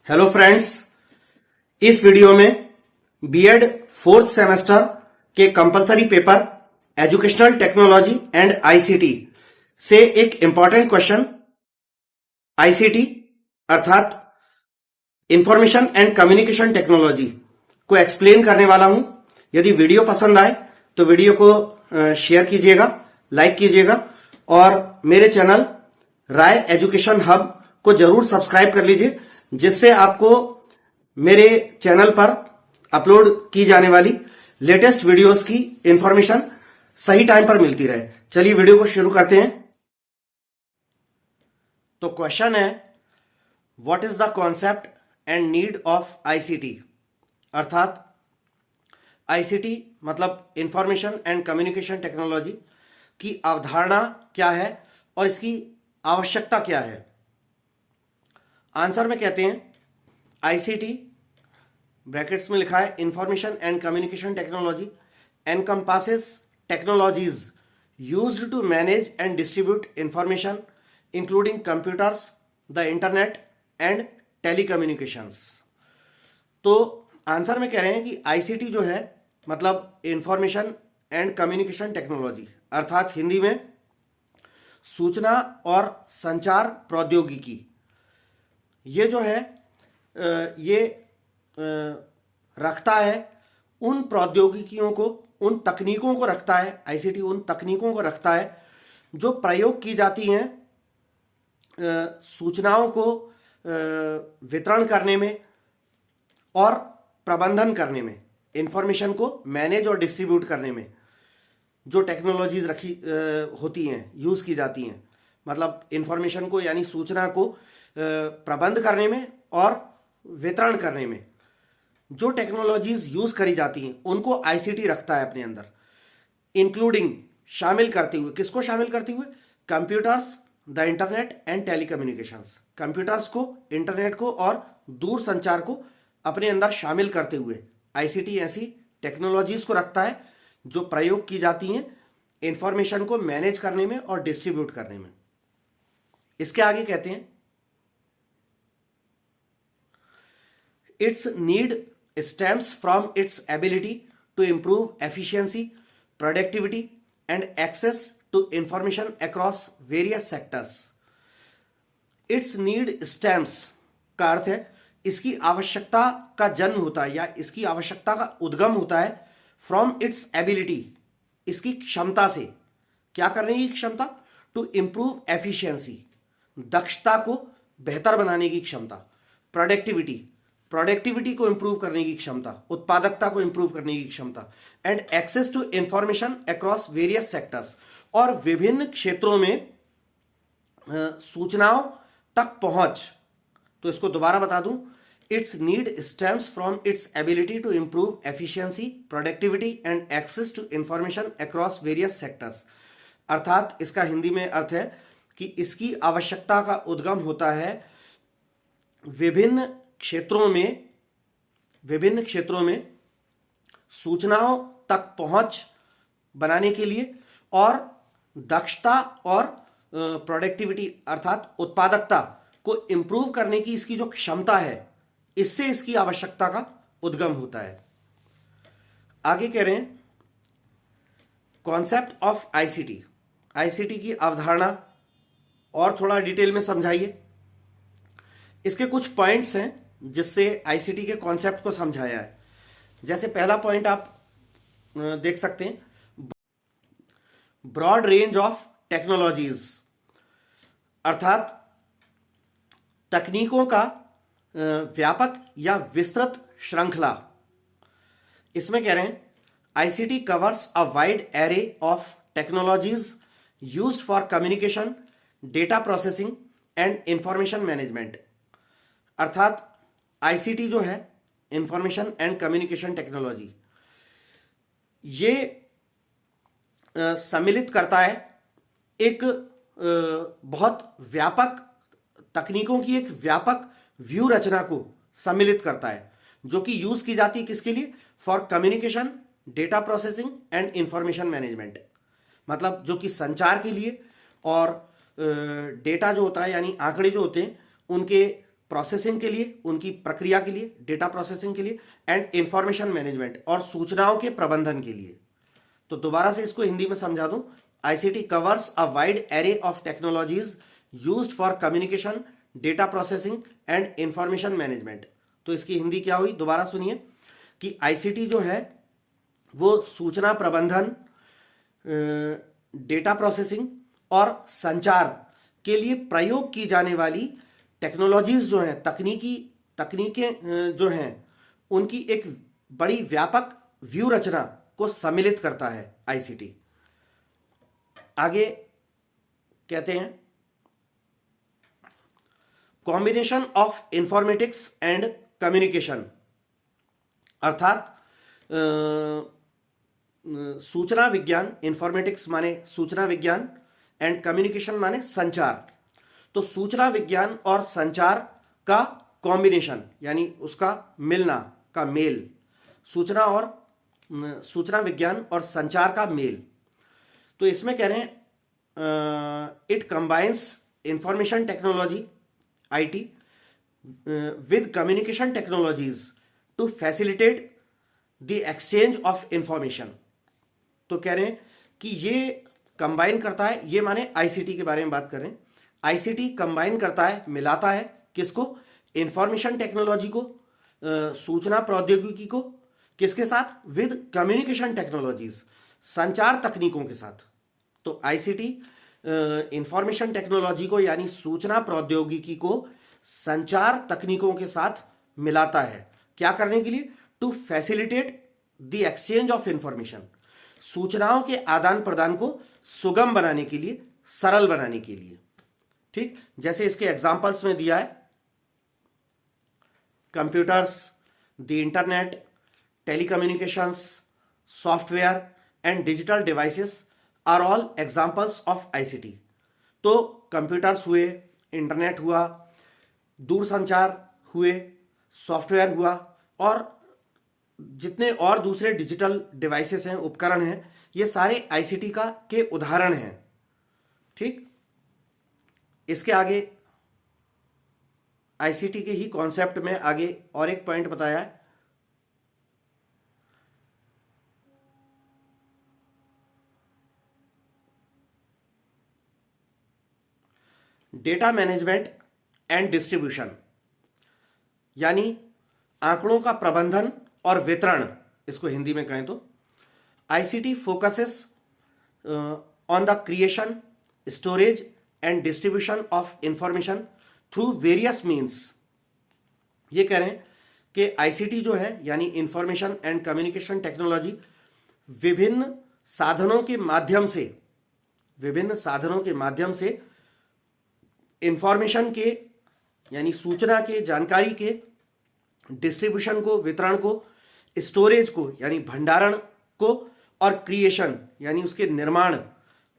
Hello friends, इस video में BEd fourth semester के compulsory paper educational technology and ICT से एक इंपॉर्टेंट क्वेश्चन आईसीटी अर्थात इंफॉर्मेशन एंड कम्युनिकेशन टेक्नोलॉजी को एक्सप्लेन करने वाला हूं। यदि वीडियो पसंद आए तो वीडियो को शेयर कीजिएगा, लाइक कीजिएगा और मेरे चैनल राय एजुकेशन हब को जरूर सब्सक्राइब कर लीजिए, जिससे आपको मेरे चैनल पर अपलोड की जाने वाली लेटेस्ट वीडियोस की इंफॉर्मेशन सही टाइम पर मिलती रहे। चलिए वीडियो को शुरू करते हैं। तो क्वेश्चन है, what is the concept and need of ICT, अर्थात आईसीटी मतलब इंफॉर्मेशन एंड कम्युनिकेशन टेक्नोलॉजी की अवधारणा क्या है और इसकी आवश्यकता क्या है। आंसर में कहते हैं आईसीटी ब्रैकेट्स में लिखा है information and communication technology encompasses technologies used to manage and distribute information including computers, the internet and telecommunications. तो आंसर में कह रहे हैं कि आईसीटी जो है मतलब इंफॉर्मेशन एंड कम्युनिकेशन टेक्नोलॉजी अर्थात हिंदी में सूचना और संचार प्रौद्योगिकी, ये जो है ये रखता है उन प्रौद्योगिकियों को, उन तकनीकों को रखता है। आईसीटी उन तकनीकों को रखता है जो प्रयोग की जाती हैं सूचनाओं को वितरण करने में और प्रबंधन करने में, इंफॉर्मेशन को मैनेज और डिस्ट्रीब्यूट करने में जो टेक्नोलॉजीज रखी होती हैं, यूज़ की जाती हैं। मतलब इंफॉर्मेशन को यानी सूचना को प्रबंध करने में और वितरण करने में जो टेक्नोलॉजीज यूज़ करी जाती हैं उनको आईसीटी रखता है अपने अंदर, इंक्लूडिंग शामिल करते हुए, किसको शामिल करते हुए? Computers, the internet and telecommunications, computers को, इंटरनेट को और दूर संचार को अपने अंदर शामिल करते हुए आईसीटी ऐसी टेक्नोलॉजीज को रखता है जो प्रयोग की जाती हैं इंफॉर्मेशन को मैनेज करने में और डिस्ट्रीब्यूट करने में। इसके आगे कहते हैं it's need stems from its ability to improve efficiency, productivity and access to information across various sectors. Its need stems का अर्थ है इसकी आवश्यकता का जन्म होता है या इसकी आवश्यकता का उद्गम होता है from its ability, इसकी क्षमता से। क्या करने की क्षमता? to improve efficiency, दक्षता को बेहतर बनाने की क्षमता, प्रोडक्टिविटी को इंप्रूव करने की क्षमता, उत्पादकता को इंप्रूव करने की क्षमता, and access to information across various sectors, और विभिन्न क्षेत्रों में सूचनाओं तक पहुंच। तो इसको दोबारा बता दूं, its need stems from its ability to improve efficiency, productivity and access to information across various sectors. अर्थात इसका हिंदी में अर्थ है कि इसकी आवश्यकता का उद्गम होता है विभिन्न क्षेत्रों में सूचनाओं तक पहुंच बनाने के लिए और दक्षता और प्रोडक्टिविटी अर्थात उत्पादकता को इंप्रूव करने की इसकी जो क्षमता है, इससे इसकी आवश्यकता का उद्गम होता है। आगे कह रहे हैं कॉन्सेप्ट ऑफ आईसीटी, आईसीटी की अवधारणा और थोड़ा डिटेल में समझाइए। इसके कुछ पॉइंट्स हैं जिससे आईसीटी के कॉन्सेप्ट को समझाया है। जैसे पहला पॉइंट आप देख सकते हैं, ब्रॉड रेंज ऑफ टेक्नोलॉजीज, अर्थात तकनीकों का व्यापक या विस्तृत श्रृंखला। इसमें कह रहे हैं ICT covers a wide array of technologies used for communication, data processing and information management. अर्थात आईसीटी जो है इंफॉर्मेशन एंड कम्युनिकेशन टेक्नोलॉजी, ये सम्मिलित करता है एक बहुत व्यापक तकनीकों की एक व्यापक व्यू रचना को सम्मिलित करता है, जो कि यूज की जाती है किसके लिए? For communication, data processing and information management. मतलब जो कि संचार के लिए और डेटा जो होता है यानी आंकड़े जो होते हैं उनके प्रोसेसिंग के लिए, उनकी प्रक्रिया के लिए, डेटा प्रोसेसिंग के लिए, एंड इंफॉर्मेशन मैनेजमेंट और सूचनाओं के प्रबंधन के लिए। तो दोबारा से इसको हिंदी में समझा दूं, ICT covers a wide array of technologies used for communication, data processing and information management. तो इसकी हिंदी क्या हुई, दोबारा सुनिए कि आईसीटी जो है वो सूचना प्रबंधन, डेटा प्रोसेसिंग और संचार के लिए प्रयोग की जाने वाली टेक्नोलॉजीज जो हैं, तकनीकें जो हैं, उनकी एक बड़ी व्यापक व्यू रचना को सम्मिलित करता है आईसीटी। आगे कहते हैं combination of informatics and communication, अर्थात सूचना विज्ञान, इंफॉर्मेटिक्स माने सूचना विज्ञान एंड कम्युनिकेशन माने संचार। तो सूचना विज्ञान और संचार का कॉम्बिनेशन यानी उसका मिलना का मेल, सूचना विज्ञान और संचार का मेल। तो इसमें कह रहे हैं it combines information technology IT with communication technologies to facilitate the exchange of information. तो कह रहे हैं कि ये कंबाइन करता है, ये माने आईसीटी के बारे में बात कर रहे हैं। आईसीटी कंबाइन करता है, मिलाता है किसको, इंफॉर्मेशन टेक्नोलॉजी को, सूचना प्रौद्योगिकी को, किसके साथ, विद कम्युनिकेशन टेक्नोलॉजीज, संचार तकनीकों के साथ। तो आईसीटी इंफॉर्मेशन टेक्नोलॉजी को यानी सूचना प्रौद्योगिकी को संचार तकनीकों के साथ मिलाता है, क्या करने के लिए, to facilitate the exchange of information, सूचनाओं के आदान प्रदान को सुगम बनाने के लिए, सरल बनाने के लिए। ठीक, जैसे इसके एग्जांपल्स में दिया है, computers, the internet, telecommunications, software and digital devices are all examples of ICT. तो कंप्यूटर्स हुए, इंटरनेट हुआ, दूरसंचार हुए, सॉफ्टवेयर हुआ और जितने और दूसरे डिजिटल डिवाइसेस हैं, उपकरण हैं, ये सारे आईसीटी के उदाहरण हैं। ठीक, इसके आगे आईसीटी के ही कॉन्सेप्ट में आगे और एक पॉइंट बताया है, डेटा मैनेजमेंट एंड डिस्ट्रीब्यूशन, यानी आंकड़ों का प्रबंधन और वितरण, इसको हिंदी में कहें तो ICT focuses on the creation, storage and distribution of information through various means. ये कह रहे हैं कि आईसीटी जो है यानी इंफॉर्मेशन एंड कम्युनिकेशन टेक्नोलॉजी विभिन्न साधनों के माध्यम से इंफॉर्मेशन के यानी सूचना के, जानकारी के डिस्ट्रीब्यूशन को, वितरण को, स्टोरेज को यानी भंडारण को और क्रिएशन यानी उसके निर्माण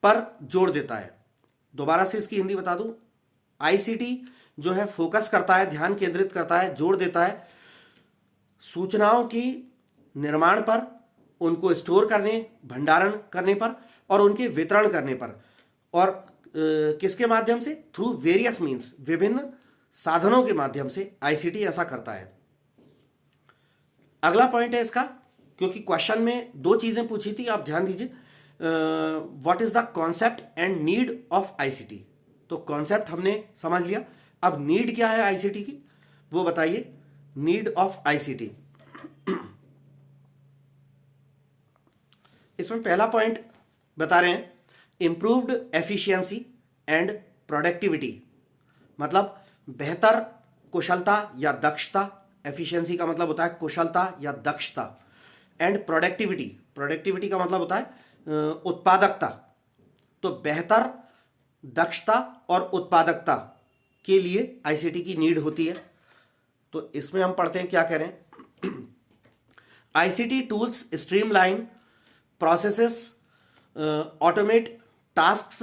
पर जोर देता है। दोबारा से इसकी हिंदी बता दूं, आईसीटी जो है फोकस करता है, ध्यान केंद्रित करता है, जोर देता है सूचनाओं की निर्माण पर, उनको स्टोर करने, भंडारण करने पर और उनके वितरण करने पर, और किसके माध्यम से, थ्रू वेरियस मीन्स, विभिन्न साधनों के माध्यम से आईसीटी ऐसा करता है। अगला पॉइंट है इसका, क्योंकि क्वेश्चन में दो चीजें पूछी थी, आप ध्यान दीजिए, what is the concept and need of ICT. तो कॉन्सेप्ट हमने समझ लिया, अब नीड क्या है आईसीटी की, वो बताइए, नीड ऑफ आईसीटी। इसमें पहला पॉइंट बता रहे हैं, इंप्रूव्ड एफिशिएंसी एंड प्रोडक्टिविटी, मतलब बेहतर कुशलता या दक्षता, एफिशिएंसी का मतलब होता है कुशलता या दक्षता, एंड प्रोडक्टिविटी का मतलब होता है उत्पादकता। तो बेहतर दक्षता और उत्पादकता के लिए आईसीटी की नीड होती है। तो इसमें हम पढ़ते हैं, क्या कह रहे हैं, ICT tools streamline processes, automate tasks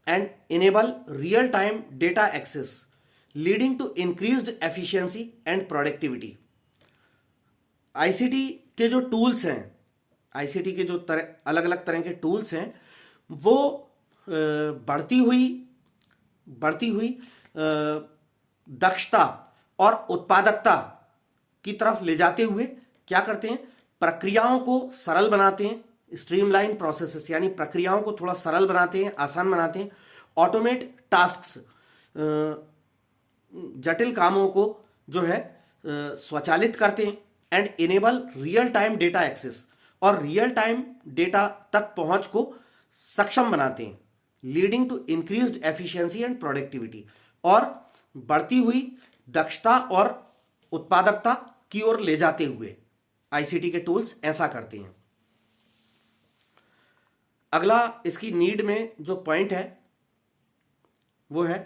and enable real time data access leading to increased efficiency and productivity. ICT के जो टूल्स हैं, आईसीटी के जो अलग अलग तरह के टूल्स हैं, वो बढ़ती हुई दक्षता और उत्पादकता की तरफ ले जाते हुए क्या करते हैं, प्रक्रियाओं को सरल बनाते हैं, स्ट्रीमलाइन प्रोसेसेस यानी प्रक्रियाओं को थोड़ा सरल बनाते हैं, आसान बनाते हैं, ऑटोमेट टास्क्स जटिल कामों को जो है स्वचालित करते हैं, and enable real time data access और रियल टाइम डेटा तक पहुंच को सक्षम बनाते हैं, leading to increased efficiency and productivity, और बढ़ती हुई दक्षता और उत्पादकता की ओर ले जाते हुए आईसीटी के टूल्स ऐसा करते हैं। अगला इसकी नीड में जो पॉइंट है वो है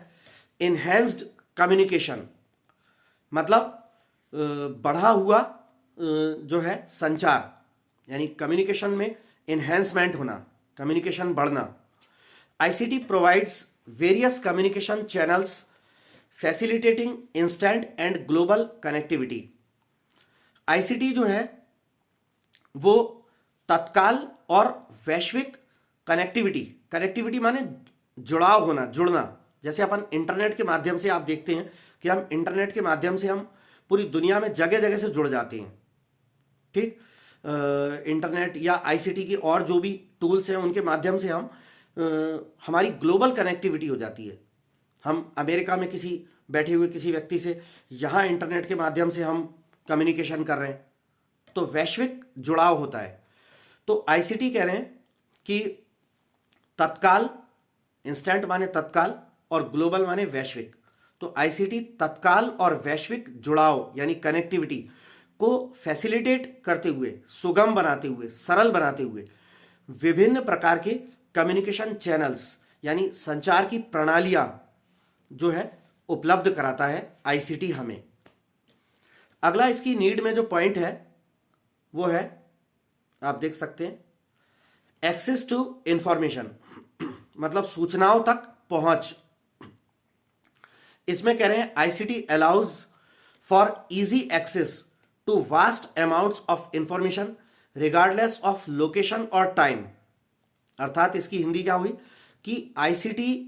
इनहेंस्ड कम्युनिकेशन, मतलब बढ़ा हुआ जो है संचार, यानी कम्युनिकेशन में इन्हेंसमेंट होना, कम्युनिकेशन बढ़ना। ICT provides various communication channels facilitating instant and global connectivity. ICT जो है वो तत्काल और वैश्विक कनेक्टिविटी, कनेक्टिविटी माने जुड़ाव होना, जुड़ना। जैसे अपन इंटरनेट के माध्यम से आप देखते हैं कि हम इंटरनेट के माध्यम से हम पूरी दुनिया में जगह जगह से जुड़ जाते हैं, ठीक। इंटरनेट या आईसीटी की और जो भी टूल्स हैं उनके माध्यम से हम हमारी ग्लोबल कनेक्टिविटी हो जाती है। हम अमेरिका में किसी बैठे हुए किसी व्यक्ति से यहाँ इंटरनेट के माध्यम से हम कम्युनिकेशन कर रहे हैं, तो वैश्विक जुड़ाव होता है। तो आईसीटी कह रहे हैं कि तत्काल, इंस्टेंट माने तत्काल और ग्लोबल माने वैश्विक, तो आईसीटी तत्काल और वैश्विक जुड़ाव यानी कनेक्टिविटी को फैसिलिटेट करते हुए, सुगम बनाते हुए, सरल बनाते हुए विभिन्न प्रकार के कम्युनिकेशन चैनल्स यानी संचार की प्रणालियां जो है उपलब्ध कराता है आईसीटी हमें। अगला इसकी नीड में जो पॉइंट है वो है, आप देख सकते हैं, एक्सेस टू इंफॉर्मेशन, मतलब सूचनाओं तक पहुंच। इसमें कह रहे हैं ICT allows for easy access to vast amounts of information regardless of location और टाइम। अर्थात इसकी हिंदी क्या हुई कि आईसीटी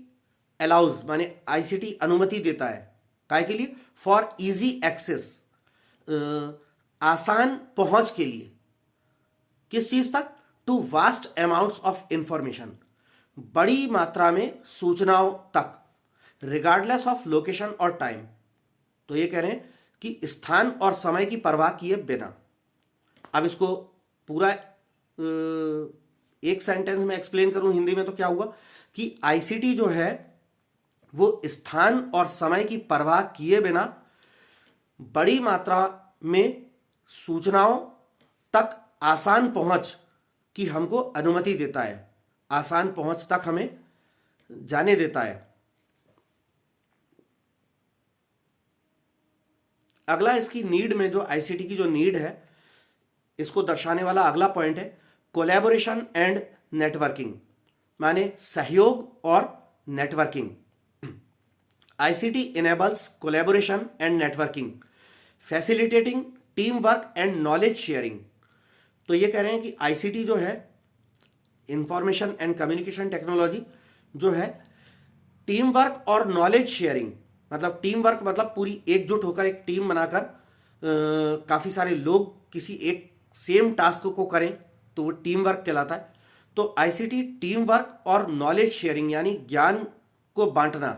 अलाउज माने आईसीटी अनुमति देता है, काय के लिए, फॉर इजी एक्सेस, आसान पहुंच के लिए, किस चीज तक, to vast amounts of information, बड़ी मात्रा में सूचनाओं तक, रिगार्डलेस ऑफ लोकेशन और टाइम। तो ये कह रहे हैं कि स्थान और समय की परवाह किए बिना। अब इसको पूरा एक सेंटेंस में एक्सप्लेन करूं हिंदी में तो क्या हुआ कि आईसीटी जो है वो स्थान और समय की परवाह किए बिना बड़ी मात्रा में सूचनाओं तक आसान पहुंच की हमको अनुमति देता है, आसान पहुंच तक हमें जाने देता है। अगला इसकी नीड में जो आईसीटी की जो नीड है इसको दर्शाने वाला अगला पॉइंट है कोलैबोरेशन एंड नेटवर्किंग, माने सहयोग और networking. ICT enables collaboration and networking facilitating team work and knowledge sharing. तो ये कह रहे हैं कि आईसीटी जो है, इंफॉर्मेशन एंड कम्युनिकेशन टेक्नोलॉजी जो है, टीम वर्क और नॉलेज शेयरिंग, मतलब टीम वर्क मतलब पूरी एकजुट होकर एक टीम बनाकर काफ़ी सारे लोग किसी एक सेम टास्क को करें तो वो टीम वर्क कहलाता है। तो आईसीटी टीम वर्क और नॉलेज शेयरिंग यानी ज्ञान को बांटना,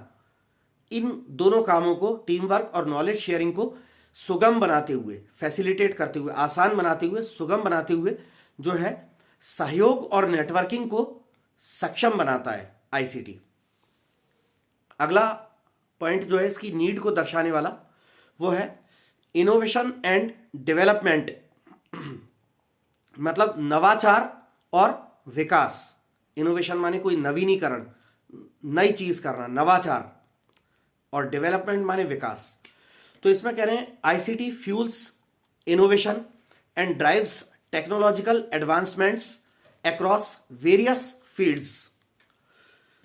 इन दोनों कामों को, टीम वर्क और नॉलेज शेयरिंग को सुगम बनाते हुए, फैसिलिटेट करते हुए, आसान बनाते हुए, सुगम बनाते हुए जो है सहयोग और नेटवर्किंग को सक्षम बनाता है आईसीटी। अगला पॉइंट जो है इसकी नीड को दर्शाने वाला वो है इनोवेशन एंड डेवलपमेंट, मतलब नवाचार और विकास। इनोवेशन माने कोई नवीनीकरण, नई चीज करना, नवाचार, और डेवलपमेंट माने विकास। तो इसमें कह रहे हैं ICT fuels innovation and drives technological advancements across various fields.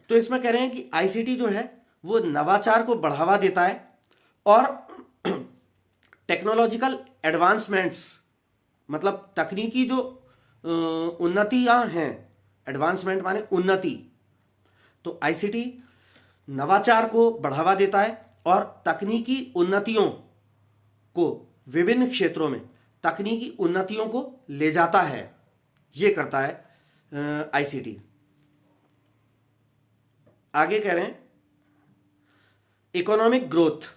तो इसमें कह रहे हैं कि आईसीटी जो है वो नवाचार को बढ़ावा देता है और टेक्नोलॉजिकल एडवांसमेंट्स, मतलब तकनीकी जो उन्नतियां हैं, एडवांसमेंट माने उन्नति, तो आईसीटी नवाचार को बढ़ावा देता है और तकनीकी उन्नतियों को विभिन्न क्षेत्रों में तकनीकी उन्नतियों को ले जाता है, ये करता है आईसीटी। आगे कह रहे हैं इकोनॉमिक ग्रोथ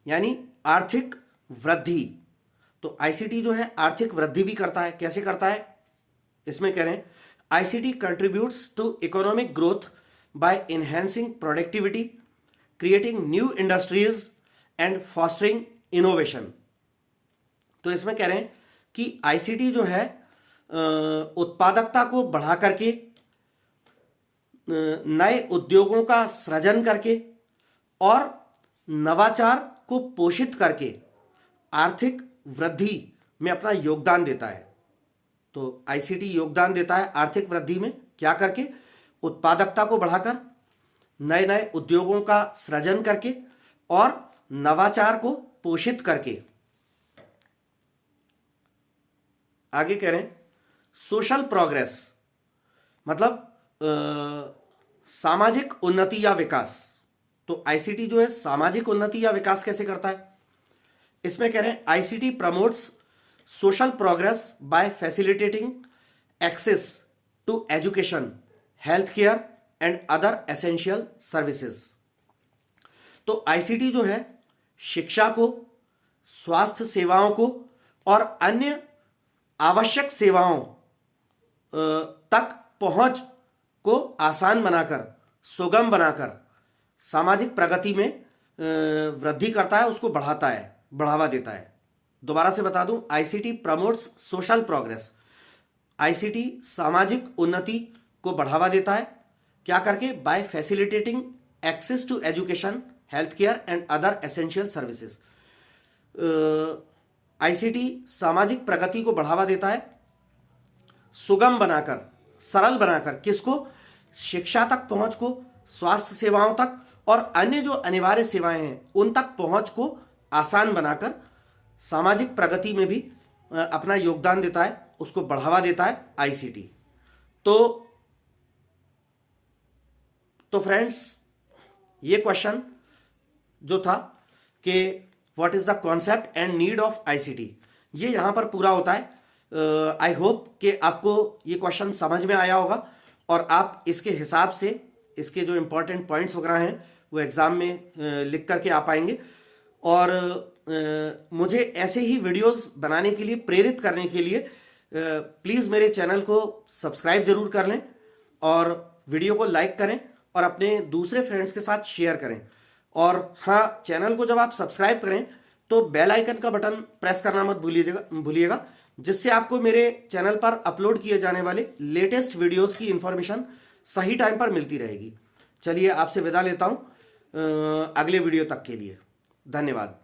यानी आर्थिक वृद्धि। तो आईसीटी जो है आर्थिक वृद्धि भी करता है। कैसे करता है? इसमें कह रहे हैं ICT contributes to economic growth by enhancing productivity, creating new industries and fostering innovation. तो इसमें कह रहे हैं कि आईसीटी जो है उत्पादकता को बढ़ा करके, नए उद्योगों का सृजन करके और नवाचार को पोषित करके आर्थिक वृद्धि में अपना योगदान देता है। तो आईसीटी योगदान देता है आर्थिक वृद्धि में, क्या करके? उत्पादकता को बढ़ाकर, नए नए उद्योगों का सृजन करके और नवाचार को पोषित करके। आगे कह रहे हैं सोशल प्रोग्रेस मतलब सामाजिक उन्नति या विकास। तो आईसीटी जो है सामाजिक उन्नति या विकास कैसे करता है? इसमें कह रहे हैं ICT promotes social progress by facilitating access to education, health care and other essential services. तो आईसीटी जो है शिक्षा को, स्वास्थ्य सेवाओं को और अन्य आवश्यक सेवाओं तक पहुंच को आसान बनाकर, सुगम बनाकर सामाजिक प्रगति में वृद्धि करता है, उसको बढ़ाता है, बढ़ावा देता है। दोबारा से बता दूं, ICT promotes social progress. ICT सामाजिक उन्नति को बढ़ावा देता है, क्या करके? By facilitating access to education, health care and other essential services. ICT सामाजिक प्रगति को बढ़ावा देता है सुगम बनाकर, सरल बनाकर। किसको? शिक्षा तक पहुंच को, स्वास्थ्य सेवाओं तक और अन्य जो अनिवार्य सेवाएं हैं उन तक पहुंच को आसान बनाकर सामाजिक प्रगति में भी अपना योगदान देता है, उसको बढ़ावा देता है आईसीटी। तो फ्रेंड्स, ये क्वेश्चन जो था कि what is the concept and need of ICT, ये यहां पर पूरा होता है। आई होप कि आपको ये क्वेश्चन समझ में आया होगा और आप इसके हिसाब से इसके जो इंपॉर्टेंट पॉइंट्स वगैरह हैं वो एग्जाम में लिख करके आ पाएंगे। और मुझे ऐसे ही वीडियोस बनाने के लिए, प्रेरित करने के लिए प्लीज़ मेरे चैनल को सब्सक्राइब जरूर कर लें और वीडियो को लाइक करें और अपने दूसरे फ्रेंड्स के साथ शेयर करें। और हाँ, चैनल को जब आप सब्सक्राइब करें तो बेल आइकन का बटन प्रेस करना मत भूलिएगा, जिससे आपको मेरे चैनल पर अपलोड किए जाने वाले लेटेस्ट वीडियोस की इंफॉर्मेशन सही टाइम पर मिलती रहेगी। चलिए, आपसे विदा लेता हूँ अगले वीडियो तक के लिए। धन्यवाद।